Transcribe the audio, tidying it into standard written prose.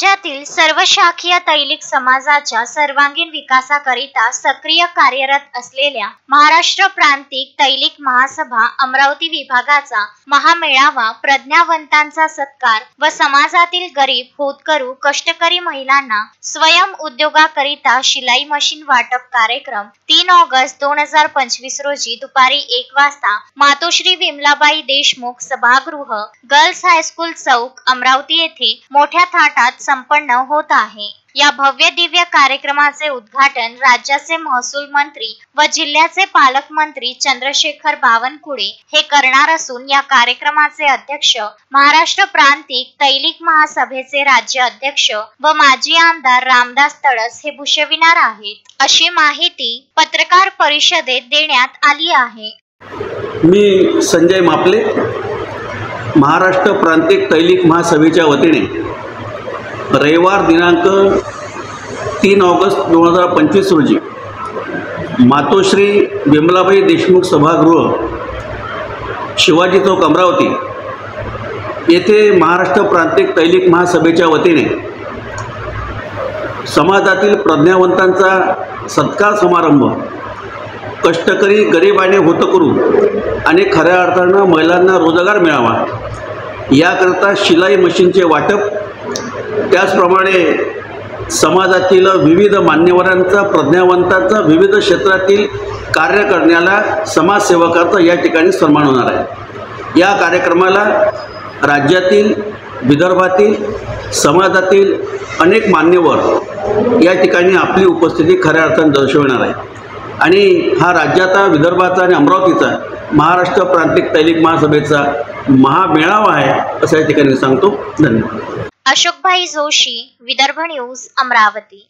राज्यातील सर्व शाखीय तैलिक समाजाच्या सर्वांगीण विकासाकरिता सक्रिय कार्यरत असलेल्या महाराष्ट्र प्रांतिक तैलिक महासभा अमरावती विभागाचा महामेळावा, प्रज्ञावंतांचा सत्कार व समाजातील गरीब, होतकरू, कष्टकरी महिलांना स्वयं उद्योगाकरिता शिलाई मशीन वाटप कार्यक्रम 3 ऑगस्ट 2025 रोजी दुपारी 1 वाजता मातोश्री विमलाबाई देशमुख सभागृह, गर्ल्स हायस्कूल चौक, अमरावती येथे मोठ्या थाटात संपन्न होत आहे। या भव्य दिव्य कार्यक्रमाचे उद्घाटन राज्याचे महसूल मंत्री व जिल्ह्याचे पालकमंत्री चंद्रशेखर बावनकुळे हे करणार असून या कार्यक्रमाचे अध्यक्ष महाराष्ट्र प्रांतिक तैलिक महासभेचे राज्य अध्यक्ष व माजी आमदार रामदास तडस हे भूषविणार आहेत, अशी माहिती पत्रकार परिषदेत देण्यात आली आहे। मी संजय मापले, महाराष्ट्र प्रांतिक तैलिक महासभेच्या वतीने रविवार दिनांक 3 ऑगस्ट 2025 रोजी मातोश्री विमलाबाई देशमुख सभागृह, शिवाजी चौक, अमरावती येथे महाराष्ट्र प्रांतिक तैलिक महासभेच्या वतीने समाजातील प्रज्ञावंतांचा सत्कार समारंभ, कष्टकरी, गरीब आणि होतकरू आणि खऱ्या अर्थानं महिलांना रोजगार मिळावा याकरता शिलाई मशीनचे वाटप, त्याचप्रमाणे समाजातील विविध मान्यवरांचा, प्रज्ञावंतांचा, विविध क्षेत्रातील कार्य करण्याला समाजसेवकाचा या ठिकाणी सन्मान होणार आहे। या कार्यक्रमाला राज्यातील, विदर्भातील, समाजातील अनेक मान्यवर या ठिकाणी आपली उपस्थिती खऱ्या अर्थाने दर्शवणार आहे आणि हा राज्याचा, विदर्भाचा आणि अमरावतीचा महाराष्ट्र प्रांतिक तैलिक महासभेचा महामेळावा आहे असं या ठिकाणी सांगतो। धन्यवाद। अशोकभाई जोशी, विदर्भ न्यूज, अमरावती।